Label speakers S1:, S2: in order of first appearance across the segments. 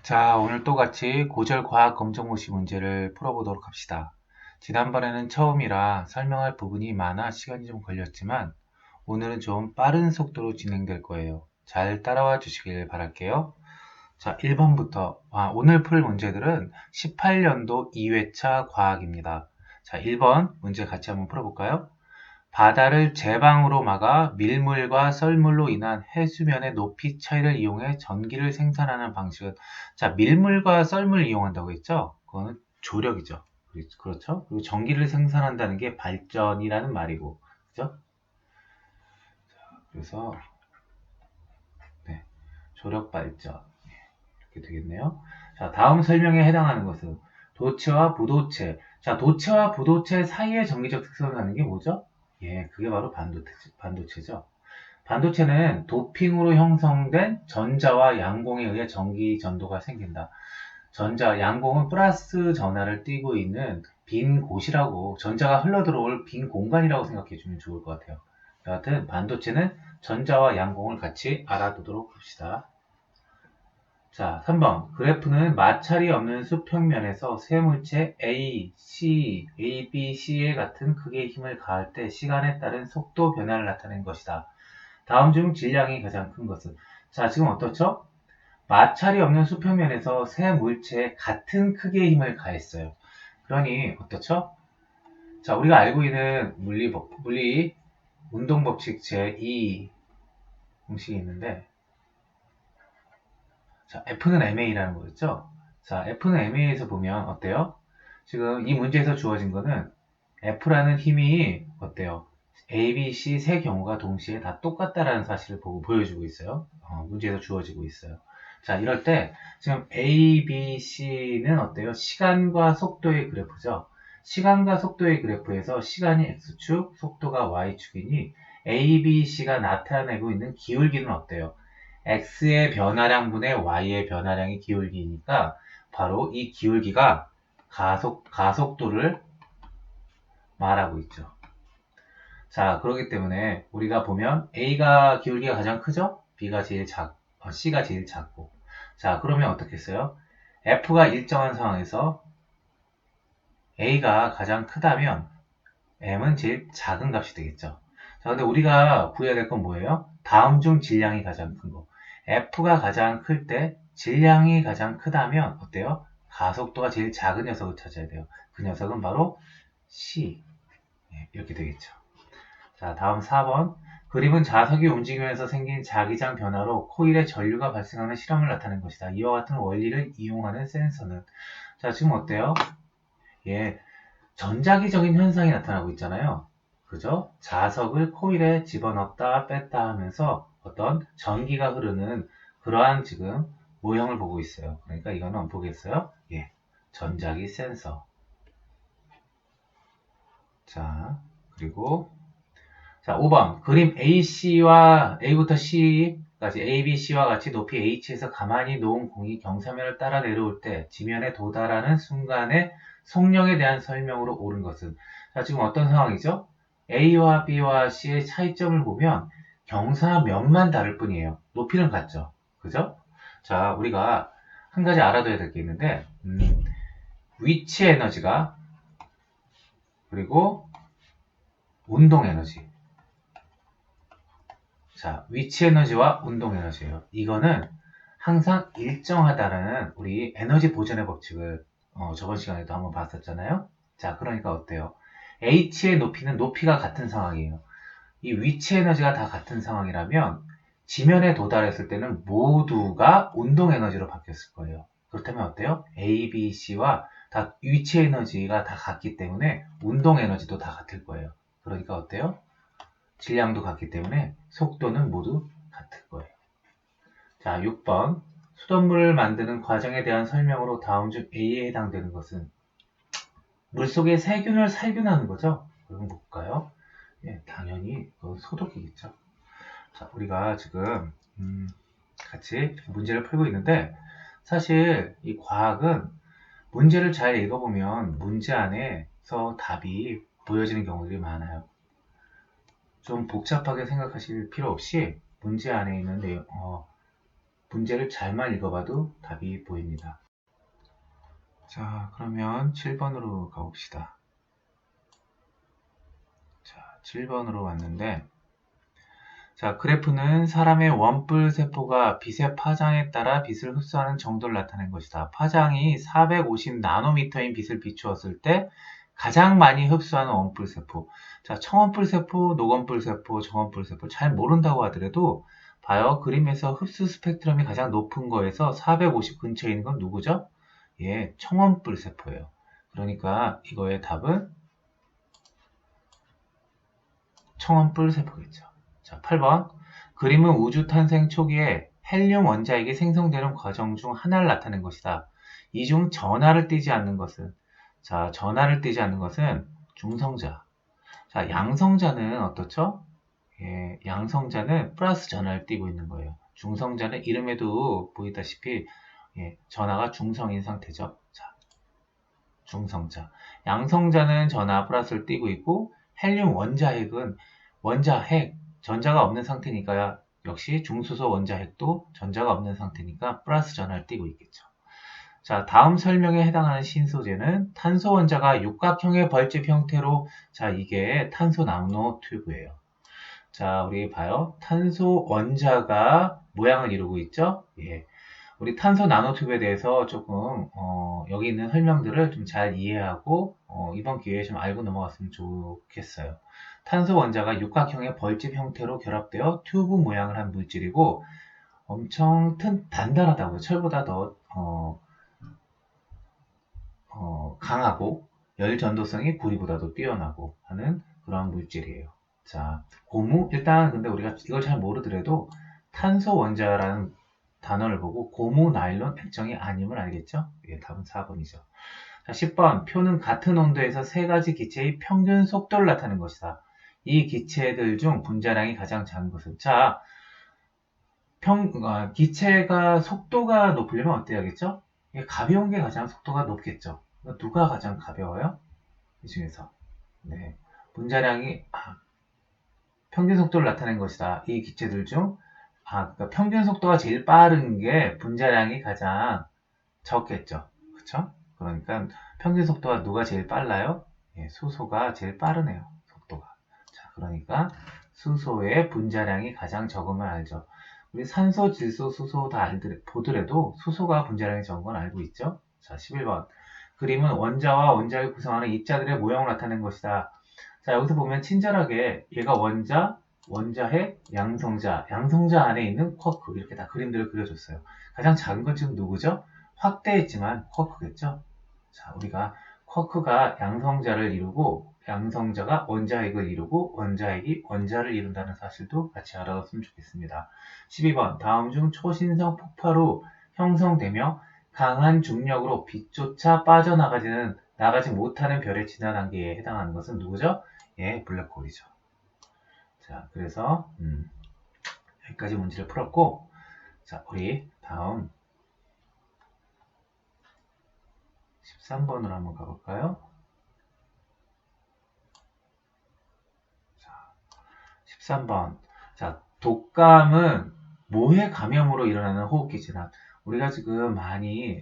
S1: 자, 오늘 또 같이 고절 과학 검정고시 문제를 풀어보도록 합시다. 지난번에는 처음이라 설명할 부분이 많아 시간이 좀 걸렸지만 오늘은 좀 빠른 속도로 진행될 거예요. 잘 따라와 주시길 바랄게요. 자, 1번부터. 오늘 풀 문제들은 18년도 2회차 과학입니다. 자, 1번 문제 같이 한번 풀어볼까요? 바다를 제방으로 막아 밀물과 썰물로 인한 해수면의 높이 차이를 이용해 전기를 생산하는 방식은, 자, 밀물과 썰물을 이용한다고 했죠? 그거는 조력이죠. 그렇죠? 그리고 전기를 생산한다는 게 발전이라는 말이고, 그죠? 그래서, 네, 조력 발전. 이렇게 되겠네요. 자, 다음 설명에 해당하는 것은 도체와 부도체. 자, 도체와 부도체 사이의 전기적 특성을 하는 게 뭐죠? 예, 그게 바로 반도체죠. 반도체는 도핑으로 형성된 전자와 양공에 의해 전기 전도가 생긴다. 양공은 플러스 전하를 띠고 있는 빈 곳이라고, 전자가 흘러들어올 빈 공간이라고 생각해 주면 좋을 것 같아요. 여하튼 반도체는 전자와 양공을 같이 알아두도록 합시다. 자, 3번. 그래프는 마찰이 없는 수평면에서 세 물체 A, B, C에 같은 크기의 힘을 가할 때 시간에 따른 속도 변화를 나타낸 것이다. 다음 중 질량이 가장 큰 것은? 자, 지금 어떻죠? 마찰이 없는 수평면에서 세 물체에 같은 크기의 힘을 가했어요. 그러니 어떻죠? 자, 우리가 알고 있는 물리 운동 법칙 제2 공식이 있는데, 자, F는 ma라는 거였죠? 자, F는 ma에서 보면 어때요? 지금 이 문제에서 주어진 거는 F라는 힘이 어때요? A, B, C 세 경우가 동시에 다 똑같다라는 사실을 보여주고 있어요. 문제에서 주어지고 있어요. 자, 이럴 때 지금 A, B, C는 어때요? 시간과 속도의 그래프죠. 시간과 속도의 그래프에서 시간이 X축, 속도가 Y축이니 A, B, C가 나타내고 있는 기울기는 어때요? X의 변화량분의 Y의 변화량의 기울기니까 바로 이 기울기가 가속도를 말하고 있죠. 자, 그렇기 때문에 우리가 보면 A가 기울기가 가장 크죠? C가 제일 작고. 자, 그러면 어떻겠어요? F가 일정한 상황에서 A가 가장 크다면 M은 제일 작은 값이 되겠죠. 자, 근데 우리가 구해야 될 건 뭐예요? 다음 중 질량이 가장 큰 거. F가 가장 클 때 질량이 가장 크다면 어때요? 가속도가 제일 작은 녀석을 찾아야 돼요. 그 녀석은 바로 C. 이렇게 되겠죠. 자, 다음 4번. 그림은 자석이 움직이면서 생긴 자기장 변화로 코일에 전류가 발생하는 실험을 나타낸 것이다. 이와 같은 원리를 이용하는 센서는? 자, 지금 어때요? 예, 전자기적인 현상이 나타나고 있잖아요. 그죠? 자석을 코일에 집어넣었다 뺐다 하면서 어떤 전기가 흐르는 그러한 지금 모형을 보고 있어요. 그러니까 이거는 보겠어요? 예, 전자기 센서. 자, 그리고 자, 5번. 그림 A부터 C까지 A, B, C와 같이 높이 H에서 가만히 놓은 공이 경사면을 따라 내려올 때 지면에 도달하는 순간의 속력에 대한 설명으로 옳은 것은? 자, 지금 어떤 상황이죠? A와 B와 C의 차이점을 보면 경사면만 다를 뿐이에요. 높이는 같죠? 그죠? 자, 우리가 한 가지 알아둬야 될 게 있는데, 위치 에너지가, 그리고 운동 에너지. 자, 위치 에너지와 운동 에너지예요. 이거는 항상 일정하다는 우리 에너지 보존의 법칙을 저번 시간에도 한번 봤었잖아요. 자, 그러니까 어때요? H의 높이는 높이가 같은 상황이에요. 이 위치 에너지가 다 같은 상황이라면 지면에 도달했을 때는 모두가 운동 에너지로 바뀌었을 거예요. 그렇다면 어때요? A, B, C와 다 위치 에너지가 다 같기 때문에 운동 에너지도 다 같을 거예요. 그러니까 어때요? 질량도 같기 때문에 속도는 모두 같을 거예요. 자, 6번. 수돗물을 만드는 과정에 대한 설명으로 다음 중 A에 해당되는 것은? 물속에 세균을 살균하는 거죠? 그럼 볼까요? 예, 당연히 소독이겠죠. 자, 우리가 지금 같이 문제를 풀고 있는데, 사실 이 과학은 문제를 잘 읽어보면 문제 안에서 답이 보여지는 경우들이 많아요. 좀 복잡하게 생각하실 필요 없이 문제 안에 있는 내용, 문제를 잘만 읽어봐도 답이 보입니다. 자, 그러면 7번으로 가봅시다. 자, 7번으로 왔는데, 자, 그래프는 사람의 원뿔 세포가 빛의 파장에 따라 빛을 흡수하는 정도를 나타낸 것이다. 파장이 450 나노미터인 빛을 비추었을 때 가장 많이 흡수하는 원뿔 세포. 자, 청원뿔 세포, 녹원뿔 세포, 정원뿔 세포 잘 모른다고 하더라도 봐요. 그림에서 흡수 스펙트럼이 가장 높은 거에서 450 근처에 있는 건 누구죠? 예, 청원뿔 세포예요. 그러니까 이거의 답은 청원뿔 세포겠죠. 자, 8번. 그림은 우주 탄생 초기에 헬륨 원자핵이 생성되는 과정 중 하나를 나타낸 것이다. 이 중 전하를 띠지 않는 것은, 자, 전하를 띠지 않는 것은 중성자. 자, 양성자는 어떻죠? 예, 양성자는 플러스 전하를 띠고 있는 거예요. 중성자는 이름에도 보이다시피 예, 전하가 중성인 상태죠. 자, 중성자. 양성자는 전하 플러스를 띠고 있고 헬륨 원자핵은 원자핵, 전자가 없는 상태니까 역시 중수소 원자핵도 전자가 없는 상태니까 플러스 전하를 띠고 있겠죠. 자, 다음 설명에 해당하는 신소재는 탄소 원자가 육각형의 벌집 형태로, 자, 이게 탄소 나노 튜브예요. 자, 우리 봐요. 탄소 원자가 모양을 이루고 있죠? 예. 우리 탄소 나노튜브에 대해서 조금 여기 있는 설명들을 좀 잘 이해하고 이번 기회에 좀 알고 넘어갔으면 좋겠어요. 탄소 원자가 육각형의 벌집 형태로 결합되어 튜브 모양을 한 물질이고 엄청 단단하다고요. 철보다 더 강하고 열 전도성이 구리보다도 뛰어나고 하는 그런 물질이에요. 자, 고무 일단 근데 우리가 이걸 잘 모르더라도 탄소 원자라는 단어를 보고 고무 나일론 액정이 아님을 알겠죠? 예, 답은 4번이죠. 자, 10번. 표는 같은 온도에서 세 가지 기체의 평균 속도를 나타내는 것이다. 이 기체들 중 분자량이 가장 작은 것은, 자, 기체가 속도가 높으려면 어때야겠죠? 가벼운 게 가장 속도가 높겠죠. 누가 가장 가벼워요? 이 중에서. 네. 분자량이 평균 속도를 나타낸 것이다. 이 기체들 중 그러니까 평균 속도가 제일 빠른 게 분자량이 가장 적겠죠. 그쵸? 그러니까 평균 속도가 누가 제일 빨라요? 예, 수소가 제일 빠르네요. 속도가. 자, 그러니까 수소의 분자량이 가장 적음을 알죠. 우리 산소, 질소, 수소 다 보더라도 수소가 분자량이 적은 건 알고 있죠? 자, 11번. 그림은 원자와 원자를 구성하는 입자들의 모형을 나타낸 것이다. 자, 여기서 보면 친절하게 얘가 원자, 원자핵, 양성자, 양성자 안에 있는 쿼크 이렇게 다 그림들을 그려줬어요. 가장 작은 건 지금 누구죠? 확대했지만 쿼크겠죠? 자, 우리가 쿼크가 양성자를 이루고 양성자가 원자핵을 이루고 원자핵이 원자를 이룬다는 사실도 같이 알아뒀으면 좋겠습니다. 12번. 다음 중 초신성 폭발 후 형성되며 강한 중력으로 빛조차 나가지 못하는 별의 진화 단계에 해당하는 것은 누구죠? 예, 블랙홀이죠. 자, 그래서 여기까지 문제를 풀었고, 자, 우리 다음 13번으로 한번 가볼까요? 자, 13번. 자, 독감은 모해 감염으로 일어나는 호흡기 질환. 우리가 지금 많이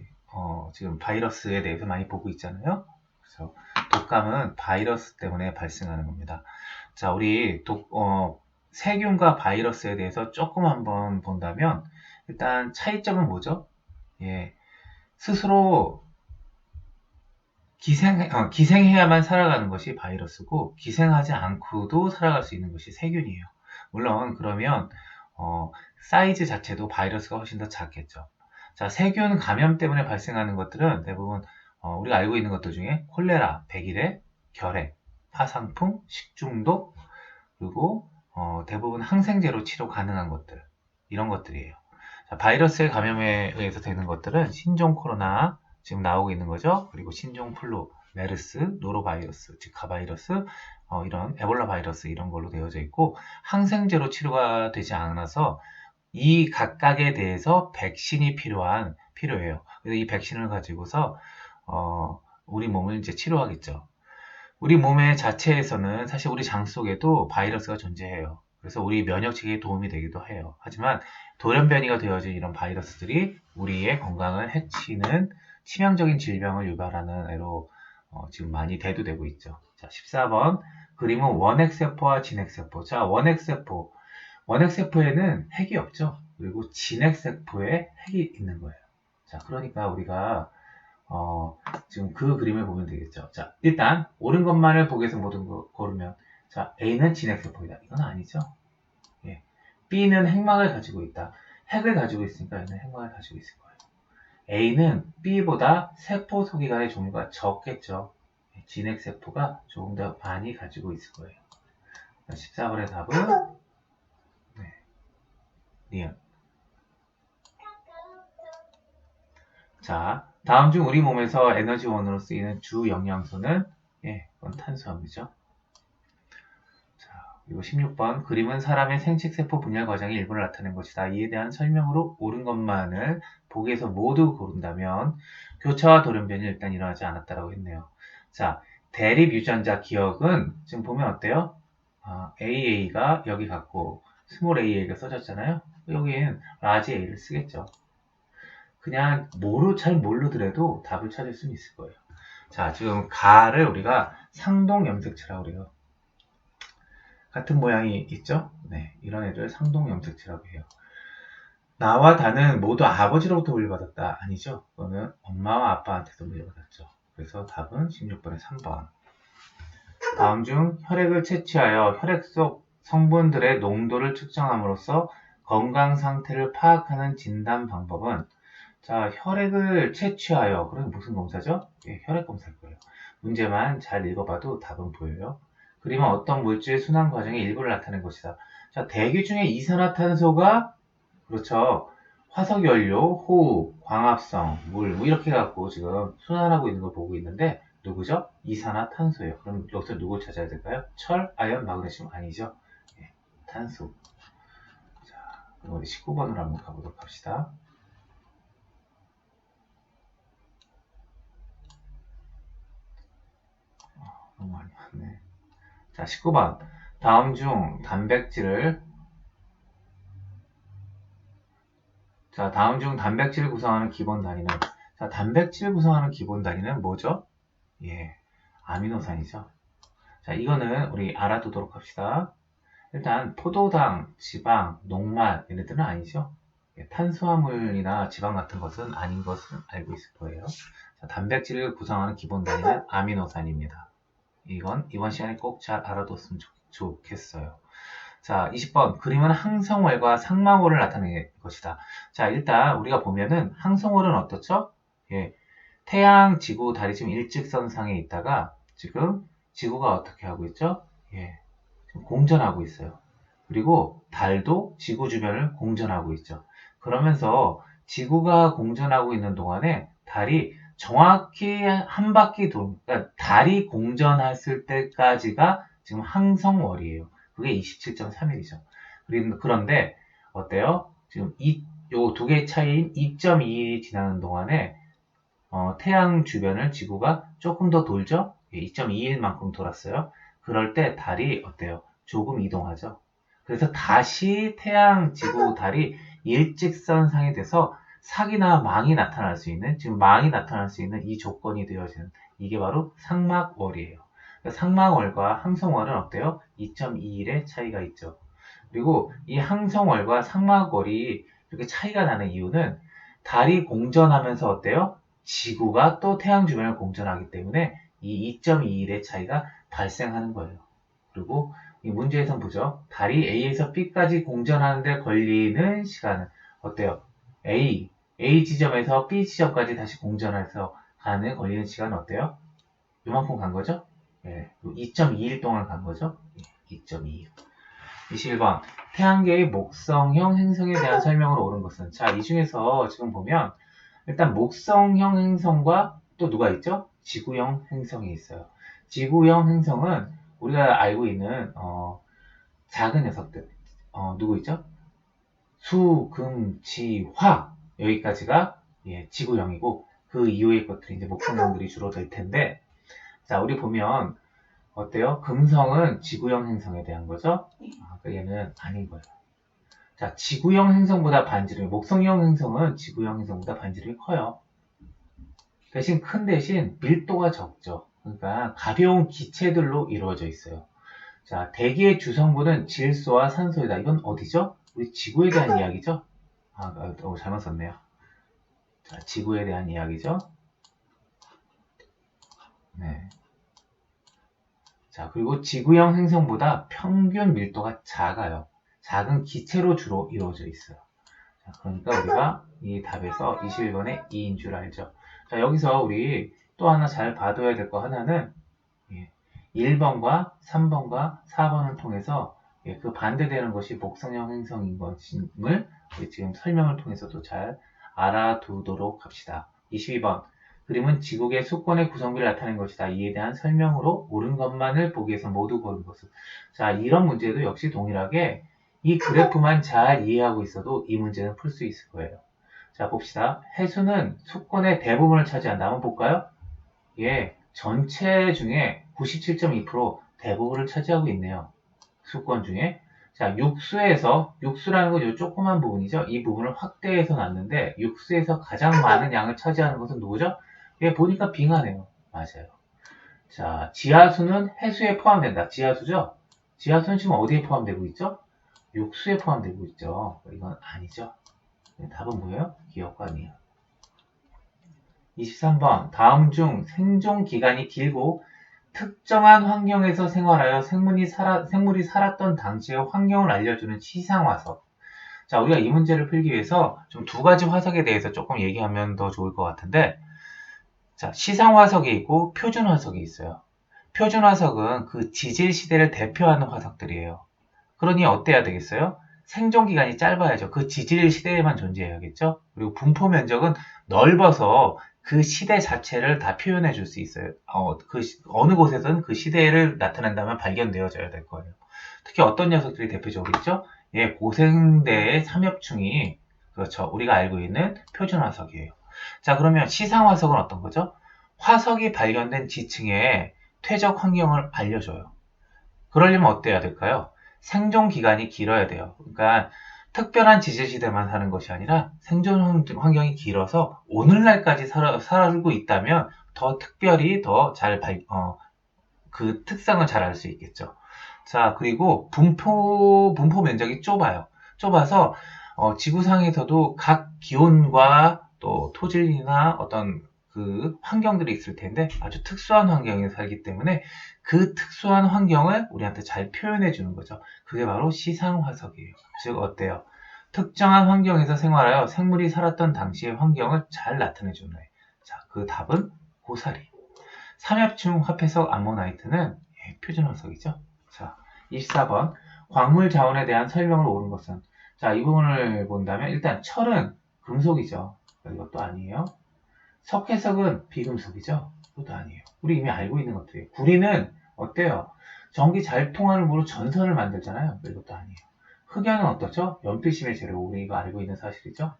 S1: 지금 바이러스에 대해서 많이 보고 있잖아요. 그래서 독감은 바이러스 때문에 발생하는 겁니다. 자, 우리 세균과 바이러스에 대해서 조금 한번 본다면 일단 차이점은 뭐죠? 예, 스스로 기생해야만 살아가는 것이 바이러스고 기생하지 않고도 살아갈 수 있는 것이 세균이에요. 물론 그러면 사이즈 자체도 바이러스가 훨씬 더 작겠죠. 자, 세균 감염 때문에 발생하는 것들은 대부분 우리가 알고 있는 것들 중에 콜레라, 백일해, 결핵, 파상풍, 식중독, 그리고 대부분 항생제로 치료 가능한 것들, 이런 것들이에요. 자, 바이러스의 감염에 의해서 되는 것들은 신종 코로나, 지금 나오고 있는 거죠. 그리고 신종 플루, 메르스, 노로바이러스, 지카 바이러스, 이런 에볼라 바이러스 이런 걸로 되어져 있고 항생제로 치료가 되지 않아서 이 각각에 대해서 백신이 필요해요. 그래서 이 백신을 가지고서 우리 몸을 이제 치료하겠죠. 우리 몸의 자체에서는 사실 우리 장 속에도 바이러스가 존재해요. 그래서 우리 면역 체계에 도움이 되기도 해요. 하지만 돌연변이가 되어진 이런 바이러스들이 우리의 건강을 해치는 치명적인 질병을 유발하는 애로 지금 많이 대두되고 있죠. 자, 14번 그림은 원핵세포와 진핵세포. 자, 원핵세포에는 핵이 없죠. 그리고 진핵세포에 핵이 있는 거예요. 자, 그러니까 우리가 지금 그 그림을 보면 되겠죠. 자, 일단 옳은 것만을 보기 위해서 모든 거 고르면 자, A는 진핵세포이다. 이건 아니죠. 예. B는 핵막을 가지고 있다. 핵을 가지고 있으니까 얘는 핵막을 가지고 있을 거예요. A는 B보다 세포 소기관의 종류가 적겠죠. 진핵세포가 조금 더 많이 가지고 있을 거예요. 14번의 답은 네, 니은. 자, 다음 중 우리 몸에서 에너지원으로 쓰이는 주 영양소는 이건 탄수화물이죠. 그리고 16번 그림은 사람의 생식세포 분열 과정의 일부를 나타낸 것이다. 이에 대한 설명으로 옳은 것만을 보기에서 모두 고른다면 교차와 돌연변이 일단 일어나지 않았다라고 했네요. 자, 대립 유전자 기억은 지금 보면 어때요? AA가 여기 같고 스몰 AA가 써졌잖아요. 여기엔 라지 A를 쓰겠죠. 그냥 잘 모르더라도 답을 찾을 수는 있을 거예요. 자, 지금 가를 우리가 상동 염색체라고 그래요. 같은 모양이 있죠? 네, 이런 애들 상동 염색체라고 해요. 나와 다는 모두 아버지로부터 물려받았다. 아니죠? 그거는 엄마와 아빠한테서 물려받았죠. 그래서 답은 16번의 3번. 다음 중 혈액을 채취하여 혈액 속 성분들의 농도를 측정함으로써 건강 상태를 파악하는 진단 방법은 자, 혈액을 채취하여 그럼 무슨 검사죠? 혈액 검사일 거예요. 문제만 잘 읽어봐도 답은 보여요. 그림은 어떤 물질 순환 과정의 일부를 나타낸 것이다. 자, 대기 중에 이산화탄소가 그렇죠. 화석연료, 호흡, 광합성, 물, 뭐 이렇게 갖고 지금 순환하고 있는 걸 보고 있는데 누구죠? 이산화탄소예요. 그럼 여기서 누굴 찾아야 될까요? 철, 아연, 마그네슘 아니죠? 탄소. 자, 그럼 우리 19번으로 한번 가보도록 합시다. 너무 많이 왔네. 자, 19번. 다음 중 단백질을 구성하는 기본 단위는 자, 단백질을 구성하는 기본 단위는 뭐죠? 아미노산이죠. 자, 이거는 우리 알아두도록 합시다. 일단 포도당, 지방, 녹말 얘네들은 아니죠. 탄수화물이나 지방 같은 것은 아닌 것을 알고 있을 거예요. 자, 단백질을 구성하는 기본 단위는 아미노산입니다. 이건 이번 시간에 꼭 잘 알아뒀으면 좋겠어요. 자, 20번. 그림은 항성월과 상망월을 나타내는 것이다. 자, 일단 우리가 보면은 항성월은 어떻죠? 태양, 지구, 달이 지금 일직선상에 있다가 지금 지구가 어떻게 하고 있죠? 지금 공전하고 있어요. 그리고 달도 지구 주변을 공전하고 있죠. 그러면서 지구가 공전하고 있는 동안에 달이 정확히 한 바퀴 그러니까 달이 공전했을 때까지가 지금 항성월이에요. 그게 27.3일이죠. 그런데 어때요? 지금 요 두 개의 차이인 2.2일이 지나는 동안에 태양 주변을 지구가 조금 더 돌죠? 2.2일만큼 돌았어요. 그럴 때 달이 어때요? 조금 이동하죠. 그래서 다시 태양, 지구, 달이 일직선상에 돼서 사기나 망이 나타날 수 있는, 지금 망이 나타날 수 있는 이 조건이 되어지는 이게 바로 상막월이에요. 상막월과 항성월은 어때요? 2.2일의 차이가 있죠. 그리고 이 항성월과 상막월이 이렇게 차이가 나는 이유는 달이 공전하면서 어때요? 지구가 또 태양 주변을 공전하기 때문에 이 2.2일의 차이가 발생하는 거예요. 그리고 이 문제에선 보죠. 달이 A에서 B까지 공전하는데 걸리는 시간은 어때요? A 지점에서 B 지점까지 다시 공전해서 가는 걸리는 시간은 어때요? 요만큼 간 거죠? 2.2일 동안 간 거죠? 2.2일. 21번. 태양계의 목성형 행성에 대한 설명으로 옳은 것은? 자, 이 중에서 지금 보면 일단 목성형 행성과 또 누가 있죠? 지구형 행성이 있어요. 지구형 행성은 우리가 알고 있는 작은 녀석들 누구 있죠? 수, 금, 지, 화 여기까지가 지구형이고 그 이후의 것들이 이제 목성형들이 주로 될 텐데 자 우리 보면 어때요? 금성은 지구형 행성에 대한 거죠? 그러니까 얘는 아닌 거예요. 자, 지구형 행성보다 반지름이, 목성형 행성은 지구형 행성보다 반지름이 커요. 대신 큰 대신 밀도가 적죠. 그러니까 가벼운 기체들로 이루어져 있어요. 자, 대기의 주성분은 질소와 산소이다. 이건 어디죠? 우리 지구에 대한 이야기죠? 잘못 썼네요. 자, 지구에 대한 이야기죠. 네. 자, 그리고 지구형 행성보다 평균 밀도가 작아요. 작은 기체로 주로 이루어져 있어요. 자, 그러니까 우리가 이 답에서 21번에 2인 줄 알죠. 자, 여기서 우리 또 하나 잘 봐둬야 될 거 하나는 1번과 3번과 4번을 통해서 그 반대되는 것이 목성형 행성인 것임을 우리 지금 설명을 통해서도 잘 알아두도록 합시다. 22번. 그림은 지구의 수권의 구성비를 나타낸 것이다. 이에 대한 설명으로 옳은 것만을 보기 위해서 모두 고른 것은. 자, 이런 문제도 역시 동일하게 이 그래프만 잘 이해하고 있어도 이 문제는 풀 수 있을 거예요. 자, 봅시다. 해수는 수권의 대부분을 차지한다. 한번 볼까요? 예, 전체 중에 97.2% 대부분을 차지하고 있네요. 수권 중에. 자, 육수라는 건 이 조그만 부분이죠. 이 부분을 확대해서 놨는데, 육수에서 가장 많은 양을 차지하는 것은 누구죠? 예, 보니까 빙하네요. 맞아요. 자, 지하수는 해수에 포함된다. 지하수죠? 지하수는 지금 어디에 포함되고 있죠? 육수에 포함되고 있죠. 이건 아니죠. 답은 뭐예요? 기억과 아니에요. 23번. 다음 중 생존 기간이 길고 특정한 환경에서 생활하여 생물이 살았던 당시의 환경을 알려주는 시상화석. 자, 우리가 이 문제를 풀기 위해서 좀 두 가지 화석에 대해서 조금 얘기하면 더 좋을 것 같은데, 자, 시상화석이 있고 표준화석이 있어요. 표준화석은 그 지질 시대를 대표하는 화석들이에요. 그러니 어때야 되겠어요? 생존 기간이 짧아야죠. 그 지질 시대에만 존재해야겠죠? 그리고 분포 면적은 넓어서 그 시대 자체를 다 표현해 줄 수 있어요. 어느 곳에서는 그 시대를 나타낸다면 발견되어져야 될 거예요. 특히 어떤 녀석들이 대표적으로 있죠? 예, 고생대의 삼엽충이, 그렇죠. 우리가 알고 있는 표준 화석이에요. 자, 그러면 시상 화석은 어떤 거죠? 화석이 발견된 지층의 퇴적 환경을 알려줘요. 그러려면 어때야 될까요? 생존 기간이 길어야 돼요. 그러니까 특별한 지질시대만 사는 것이 아니라 생존 환경이 길어서 오늘날까지 살고 있다면 더 특별히 더 잘 그 특성을 잘 알 수 있겠죠. 자, 그리고 분포 면적이 좁아요. 좁아서 지구상에서도 각 기온과 또 토질이나 어떤 그 환경들이 있을 텐데 아주 특수한 환경에 살기 때문에 그 특수한 환경을 우리한테 잘 표현해 주는 거죠. 그게 바로 시상화석이에요. 즉 어때요? 특정한 환경에서 생활하여 생물이 살았던 당시의 환경을 잘 나타내 주는 거예요. 자, 그 답은 고사리. 삼엽충 화폐석 암모나이트는 표준화석이죠. 자, 24번. 광물 자원에 대한 설명을 옳은 것은. 자, 이 부분을 본다면 일단 철은 금속이죠. 이것도 아니에요. 석회석은 비금속이죠. 그것도 아니에요. 우리 이미 알고 있는 것들이에요. 구리는 어때요? 전기 잘 통하는 물로 전선을 만들잖아요. 이것도 아니에요. 흑연은 어떻죠? 연필심의 재료. 우리가 알고 있는 사실이죠.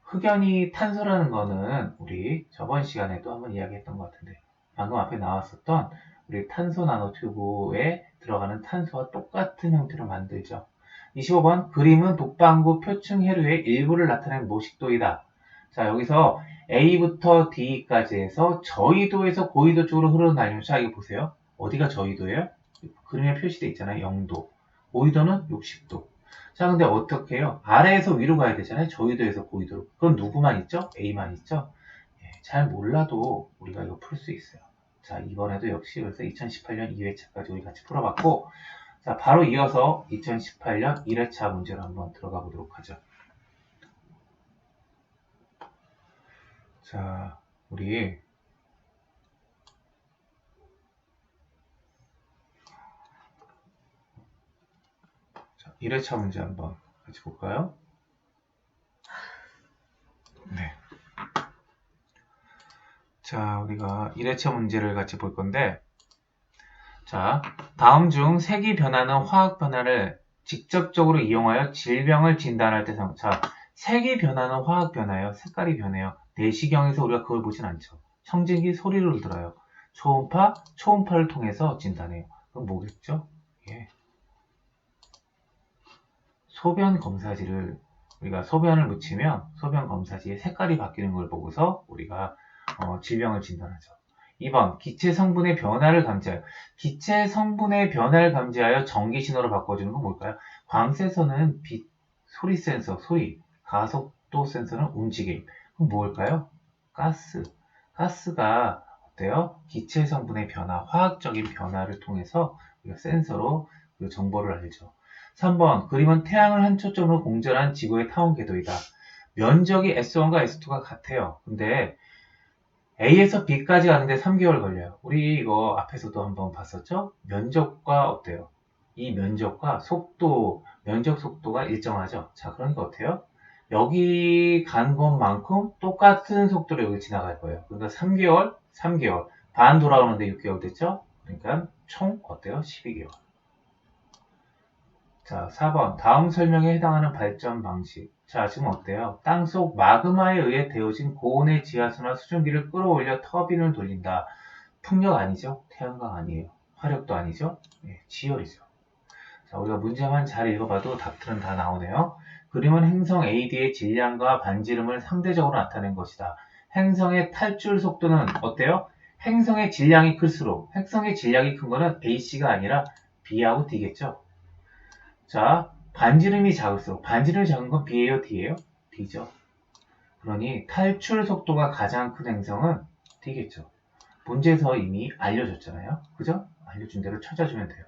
S1: 흑연이 탄소라는 거는 우리 저번 시간에도 한번 이야기했던 것 같은데 방금 앞에 나왔었던 우리 탄소 나노튜브에 들어가는 탄소와 똑같은 형태로 만들죠. 25번 그림은 북반구 표층 해류의 일부를 나타낸 모식도이다. 자, 여기서 A부터 D까지 해서 저위도에서 고위도 쪽으로 흐르는 날림. 자, 이거 보세요. 어디가 저위도예요? 그림에 표시되어 있잖아요. 0도. 고위도는 60도. 자, 근데 어떻게 해요? 아래에서 위로 가야 되잖아요. 저위도에서 고위도로. 그건 누구만 있죠? A만 있죠? 잘 몰라도 우리가 이거 풀 수 있어요. 자, 이번에도 역시 그래서 2018년 2회차까지 우리 같이 풀어봤고, 자, 바로 이어서 2018년 1회차 문제로 한번 들어가 보도록 하죠. 자, 우리 1회차 문제 한번 같이 볼까요? 네. 자, 우리가 1회차 문제를 같이 볼 건데, 자, 다음 중 색이 변하는 화학 변화를 직접적으로 이용하여 질병을 진단할 때 자, 색이 변하는 화학 변화예요. 색깔이 변해요. 내시경에서 우리가 그걸 보진 않죠. 청진기 소리를 들어요. 초음파를 통해서 진단해요. 그럼 뭐겠죠? 예. 소변 검사지를 우리가 소변을 묻히면 소변 검사지의 색깔이 바뀌는 걸 보고서 우리가 질병을 진단하죠. 2번 기체 성분의 변화를 감지하여 기체 성분의 변화를 감지하여 전기 신호로 바꿔주는 건 뭘까요? 광센서는 빛, 소리 센서, 소리, 가속도 센서는 움직임. 그럼 뭘까요? 가스. 가스가 어때요? 기체 성분의 변화, 화학적인 변화를 통해서 우리가 센서로 그 정보를 알죠. 3번 그림은 태양을 한 초점으로 공전한 지구의 타원 궤도이다. 면적이 S1과 S2가 같아요. 근데 A에서 B까지 가는데 3개월 걸려요. 우리 이거 앞에서도 한번 봤었죠? 면적과 어때요? 이 면적과 속도, 면적 속도가 일정하죠? 자, 그러니까 어때요? 여기 간 것만큼 똑같은 속도로 여기 지나갈 거예요. 그러니까 3개월, 3개월. 반 돌아오는데 6개월 됐죠? 그러니까 총 어때요? 12개월. 자, 4번. 다음 설명에 해당하는 발전 방식. 자, 지금 어때요? 땅속 마그마에 의해 데워진 고온의 지하수나 수증기를 끌어올려 터빈을 돌린다. 풍력 아니죠? 태양광 아니에요. 화력도 아니죠? 네, 지열이죠. 자, 우리가 문제만 잘 읽어봐도 답들은 다 나오네요. 그림은 행성 AD의 질량과 반지름을 상대적으로 나타낸 것이다. 행성의 탈출 속도는 어때요? 행성의 질량이 클수록, 행성의 질량이 큰 거는 AC가 아니라 B하고 D겠죠? 자, 반지름이 작을수록, 반지름이 작은 건 B예요, D예요? D죠. 그러니 탈출 속도가 가장 큰 행성은 D겠죠. 문제에서 이미 알려줬잖아요. 그죠? 알려준 대로 찾아주면 돼요.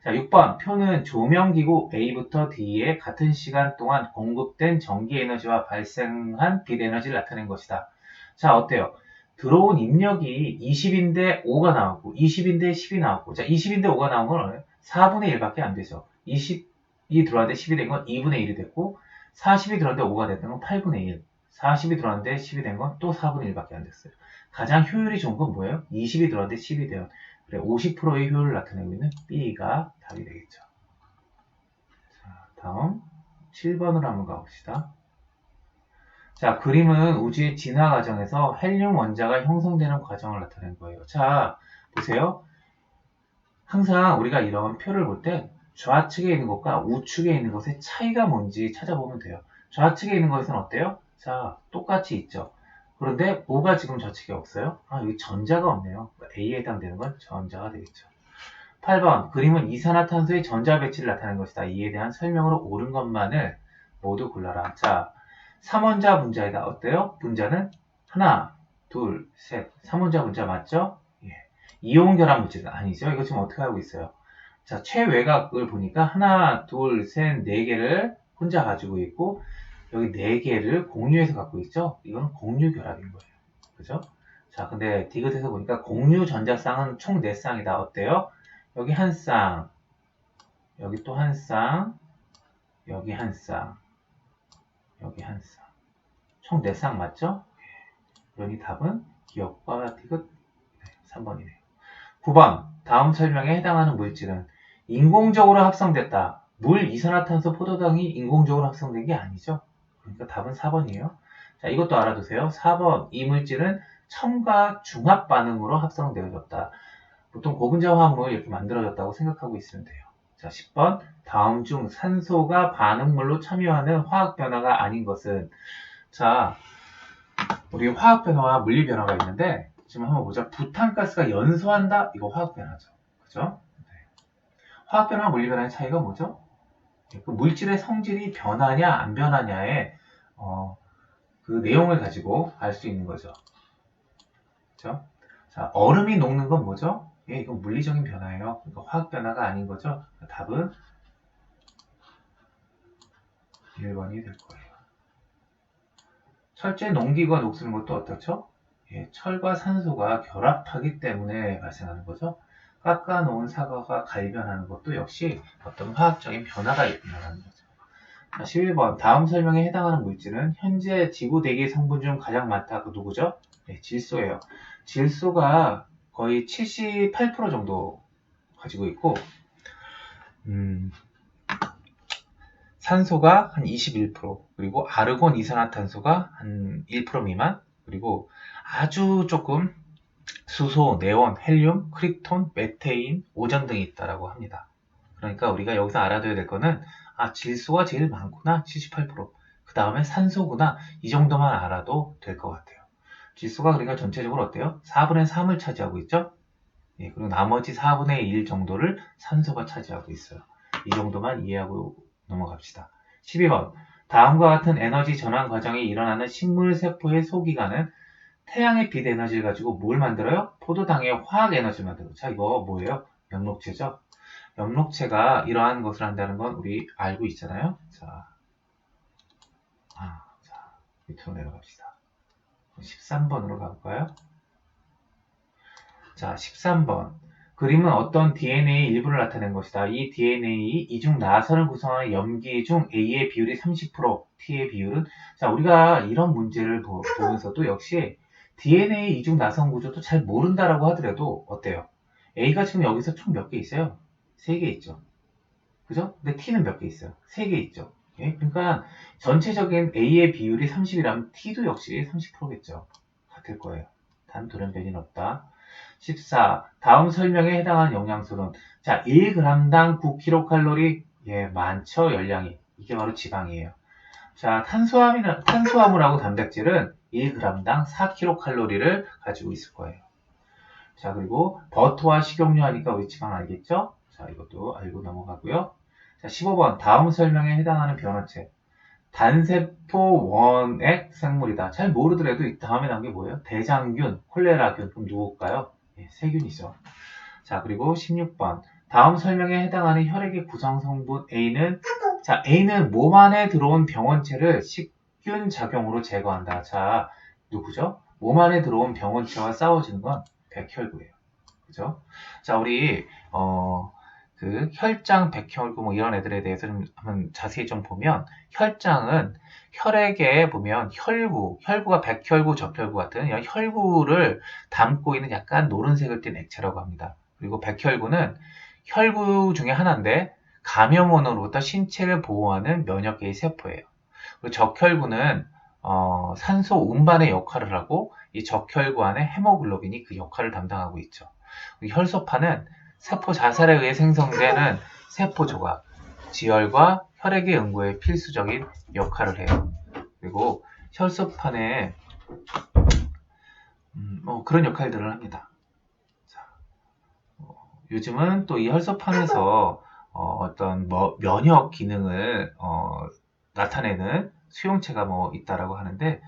S1: 자, 6번. 표는 조명기구 A부터 D에 같은 시간 동안 공급된 전기 에너지와 발생한 빛 에너지를 나타낸 것이다. 자, 어때요? 들어온 입력이 20인데 5가 나오고 20인데 10이 나오고 자, 20인데 5가 나온 건 4분의 1밖에 안 되죠. 20이 들어왔는데 10이 된 건 2분의 1이 됐고 40이 들어왔는데 5가 됐던 건 8분의 1 40이 들어왔는데 10이 된 건 또 4분의 1밖에 안 됐어요. 가장 효율이 좋은 건 뭐예요? 20이 들어왔는데 10이 돼요. 그래, 50%의 효율을 나타내고 있는 B가 답이 되겠죠. 자, 다음 7번으로 한번 가봅시다. 자, 그림은 우주의 진화 과정에서 헬륨 원자가 형성되는 과정을 나타낸 거예요. 자, 보세요. 항상 우리가 이런 표를 볼 때 좌측에 있는 것과 우측에 있는 것의 차이가 뭔지 찾아보면 돼요. 좌측에 있는 것은 어때요? 자, 똑같이 있죠. 그런데 뭐가 지금 좌측에 없어요? 아, 여기 전자가 없네요. A에 해당되는 건 전자가 되겠죠. 8번 그림은 이산화탄소의 전자 배치를 나타낸 것이다. 이에 대한 설명으로 옳은 것만을 모두 골라라. 자, 3원자 분자이다. 어때요? 분자는 하나, 둘, 셋. 3원자 분자 맞죠? 예. 이온 결합 물질은 아니죠. 이거 지금 어떻게 하고 있어요? 자, 최외곽을 보니까 하나, 둘, 셋, 네 개를 혼자 가지고 있고 여기 네 개를 공유해서 갖고 있죠. 이건 공유 결합인 거예요. 그죠? 자, 근데 디귿에서 보니까 공유 전자쌍은 총 4쌍이다. 어때요? 여기 한 쌍, 여기 또 한 쌍, 여기 한 쌍, 여기 한 쌍. 총 4쌍 맞죠? 그러니 답은 기억과 디귿 3번이네요. 9번 다음 설명에 해당하는 물질은 인공적으로 합성됐다. 물, 이산화탄소, 포도당이 인공적으로 합성된 게 아니죠. 그러니까 답은 4번이에요. 자, 이것도 알아두세요. 4번 이 물질은 첨가 중합 반응으로 합성되어졌다. 보통 고분자 화합물 이렇게 만들어졌다고 생각하고 있으면 돼요. 자, 10번 다음 중 산소가 반응물로 참여하는 화학 변화가 아닌 것은 자, 우리 화학 변화와 물리 변화가 있는데 지금 한번 보자. 부탄가스가 연소한다? 이거 화학 변화죠. 그죠? 네. 화학 변화와 물리 변화의 차이가 뭐죠? 그 물질의 성질이 변하냐 안 변하냐의 그 내용을 가지고 알 수 있는 거죠. 그죠? 자, 얼음이 녹는 건 뭐죠? 예, 이건 물리적인 변화예요. 그러니까 화학 변화가 아닌 거죠. 답은 1번이 될 거예요. 철제 농기구가 녹슬는 것도 어떻죠? 예, 철과 산소가 결합하기 때문에 발생하는 거죠. 깎아놓은 사과가 갈변하는 것도 역시 어떤 화학적인 변화가 일어나는 거죠. 11번 다음 설명에 해당하는 물질은 현재 지구 대기 성분 중 가장 많다. 그 누구죠? 네, 질소예요. 질소가 거의 78% 정도 가지고 있고 산소가 한 21%, 그리고 아르곤 이산화탄소가 한 1% 미만, 그리고 아주 조금 수소, 네온, 헬륨, 크립톤, 메테인, 오전 등이 있다고 합니다. 그러니까 우리가 여기서 알아둬야 될 거는 질소가 제일 많구나 78%. 그 다음에 산소구나 이 정도만 알아도 될 것 같아요. 질소가 그러니까 전체적으로 어때요? 4분의 3을 차지하고 있죠? 예, 그리고 나머지 4분의 1 정도를 산소가 차지하고 있어요. 이 정도만 이해하고 넘어갑시다. 12번. 다음과 같은 에너지 전환 과정이 일어나는 식물 세포의 소기관은 태양의 빛 에너지를 가지고 뭘 만들어요? 포도당의 화학 에너지를 만들어요. 자, 이거 뭐예요? 엽록체죠? 엽록체가 이러한 것을 한다는 건 우리 알고 있잖아요. 자, 밑으로 내려갑시다. 13번으로 가볼까요? 자, 13번. 그림은 어떤 DNA 일부를 나타낸 것이다. 이 DNA 이중 나선을 구성하는 염기 중 A의 비율이 30%, T의 비율은 자, 우리가 이런 문제를 보면서도 역시 DNA 이중 나선 구조도 잘 모른다라고 하더라도 어때요? A가 지금 여기서 총 몇 개 있어요? 3개 있죠. 그죠? 근데 T는 몇 개 있어요? 3개 있죠. 예? 그러니까 전체적인 A의 비율이 30이라면 T도 역시 30%겠죠. 같을 거예요. 단 돌연변이는 없다. 14. 다음 설명에 해당하는 영양소는 자 1g당 9kcal 예 많죠 열량이 이게 바로 지방이에요. 자 탄수화물하고 단백질은 1g당 4kcal를 가지고 있을 거예요. 자 그리고 버터와 식용유 하니까 우리 지방 알겠죠? 자 이것도 알고 넘어가고요. 자 15번 다음 설명에 해당하는 변화체 단세포 원액 생물이다. 잘 모르더라도 이 다음에 나온 게 뭐예요? 대장균, 콜레라균. 그럼 누굴까요? 예, 세균이죠. 자, 그리고 16번. 다음 설명에 해당하는 혈액의 구성 성분 A는 자, A는 몸 안에 들어온 병원체를 식균 작용으로 제거한다. 자, 누구죠? 몸 안에 들어온 병원체와 싸워지는 건 백혈구예요. 그죠? 자, 우리 그 혈장, 백혈구 뭐 이런 애들에 대해서 좀 한번 자세히 좀 보면 혈장은 혈액에 보면 혈구가 백혈구, 적혈구 같은 혈구를 담고 있는 약간 노란색을 띤 액체라고 합니다. 그리고 백혈구는 혈구 중에 하나인데 감염원으로부터 신체를 보호하는 면역계의 세포예요. 그리고 적혈구는 산소 운반의 역할을 하고 이 적혈구 안에 헤모글로빈이 그 역할을 담당하고 있죠. 혈소판은 세포 자살에 의해 생성되는 세포 조각, 지혈과 혈액의 응고에 필수적인 역할을 해요. 그리고 혈소판에 그런 역할들을 합니다. 자, 요즘은 또 이 혈소판에서 어떤 면역 기능을 나타내는 수용체가 뭐 있다라고 하는데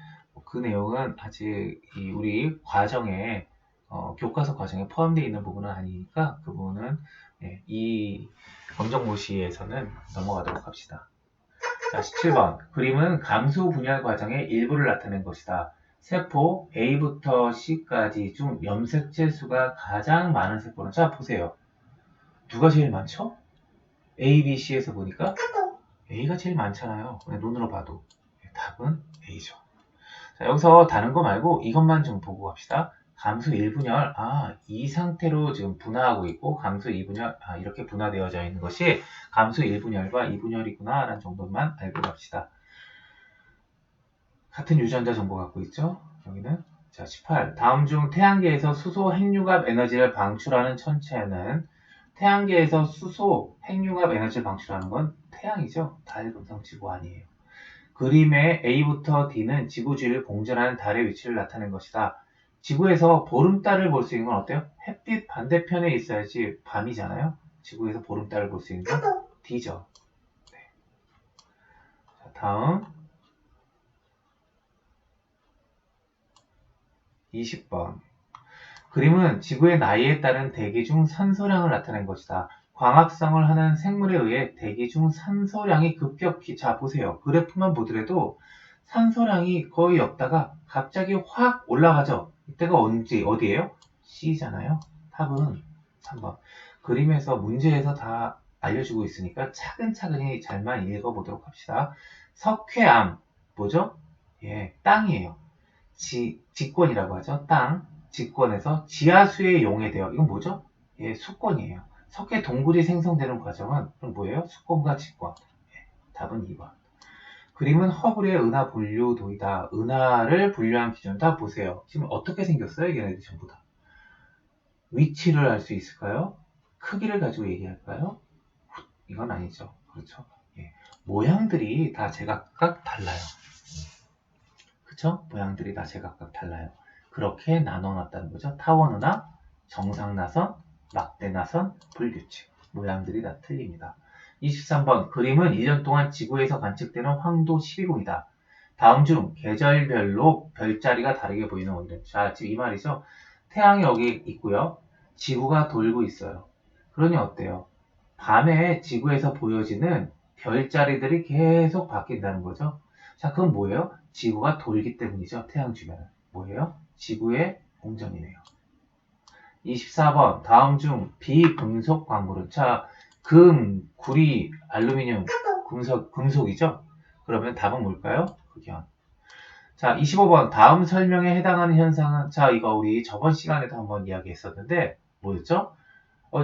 S1: 그 내용은 아직 우리 과정에 교과서 과정에 포함되어 있는 부분은 아니니까 그 부분은 예, 이 검정고시에서는 넘어가도록 합시다. 자, 17번. 그림은 감수 분열 과정의 일부를 나타낸 것이다. 세포 A부터 C까지 중 염색체 수가 가장 많은 세포는 자, 보세요. 누가 제일 많죠? A, B, C에서 보니까 A가 제일 많잖아요. 눈으로 봐도. 답은 A죠. 자, 여기서 다른 거 말고 이것만 좀 보고 갑시다. 감수 1분열, 이 상태로 지금 분화하고 있고 감수 2분열, 이렇게 분화되어져 있는 것이 감수 1분열과 2분열이구나 라는 정도만 알고 갑시다. 같은 유전자 정보 갖고 있죠? 여기는 자 18. 다음 중 태양계에서 수소 핵융합 에너지를 방출하는 천체는 태양계에서 수소 핵융합 에너지를 방출하는 건 태양이죠. 달, 금성, 지구 아니에요. 그림의 A부터 D는 지구 주위를 공전하는 달의 위치를 나타낸 것이다. 지구에서 보름달을 볼 수 있는 건 어때요? 햇빛 반대편에 있어야지 밤이잖아요. 지구에서 보름달을 볼 수 있는 건 D죠. 네. 자, 다음 20번. 그림은 지구의 나이에 따른 대기 중 산소량을 나타낸 것이다. 광합성을 하는 생물에 의해 대기 중 산소량이 급격히 자 보세요. 그래프만 보더라도 산소량이 거의 없다가 갑자기 확 올라가죠. 이때가 언제 어디예요? C잖아요. 답은 3번. 그림에서 문제에서 다 알려주고 있으니까 차근차근히 잘만 읽어보도록 합시다. 석회암 뭐죠? 예, 땅이에요. 직권이라고 하죠. 땅. 직권에서 지하수에 용해되어 이건 뭐죠? 예, 수권이에요. 석회 동굴이 생성되는 과정은 그럼 뭐예요? 수권과 직권. 예, 답은 2번. 그림은 허블의 은하 분류도이다. 은하를 분류한 기준 다 보세요. 지금 어떻게 생겼어요? 얘네들 전부 다. 위치를 알 수 있을까요? 크기를 가지고 얘기할까요? 이건 아니죠. 그렇죠? 예. 모양들이 다 제각각 달라요. 그쵸? 모양들이 다 제각각 달라요. 그렇게 나눠놨다는 거죠. 타원은하, 정상나선, 막대나선, 불규칙. 모양들이 다 틀립니다. 23번 그림은 1년 동안 지구에서 관측되는 황도 12공이다. 다음 중 계절별로 별자리가 다르게 보이는 원인. 자, 지금 이 말이죠. 태양이 여기 있고요. 지구가 돌고 있어요. 그러니 어때요? 밤에 지구에서 보여지는 별자리들이 계속 바뀐다는 거죠. 자, 그건 뭐예요? 지구가 돌기 때문이죠. 태양 주변은. 뭐예요? 지구의 공전이네요. 24번 다음 중 비금속 광물은 자, 금, 구리, 알루미늄, 금속이죠? 그러면 답은 뭘까요? 극연. 자, 25번 다음 설명에 해당하는 현상은 자, 이거 우리 저번 시간에도 한번 이야기했었는데 뭐였죠?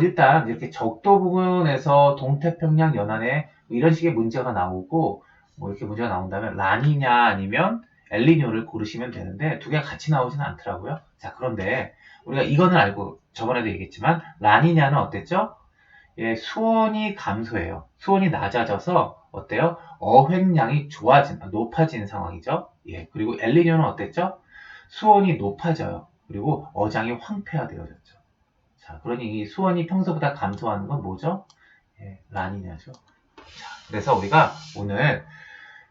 S1: 일단 이렇게 적도 부근에서 동태평양 연안에 이런 식의 문제가 나오고 뭐 이렇게 문제가 나온다면 라니냐 아니면 엘니뇨를 고르시면 되는데 두 개가 같이 나오지는 않더라고요. 자, 그런데 우리가 이거는 알고 저번에도 얘기했지만 라니냐는 어땠죠? 예, 수온이 감소해요. 수온이 낮아져서 어때요? 어획량이 높아지는 상황이죠. 예, 그리고 엘니뇨는 어땠죠? 수온이 높아져요. 그리고 어장이 황폐화되어졌죠. 자, 그러니 이 수온이 평소보다 감소하는 건 뭐죠? 예, 라니냐죠. 자, 그래서 우리가 오늘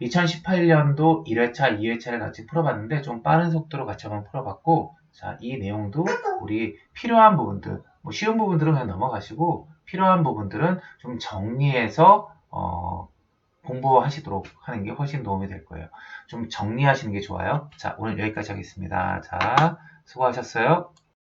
S1: 2018년도 1회차, 2회차를 같이 풀어봤는데 좀 빠른 속도로 같이 한번 풀어봤고 자, 이 내용도 우리 필요한 부분들, 뭐 쉬운 부분들은 그냥 넘어가시고 필요한 부분들은 좀 정리해서 공부하시도록 하는 게 훨씬 도움이 될 거예요. 좀 정리하시는 게 좋아요. 자, 오늘 여기까지 하겠습니다. 자, 수고하셨어요.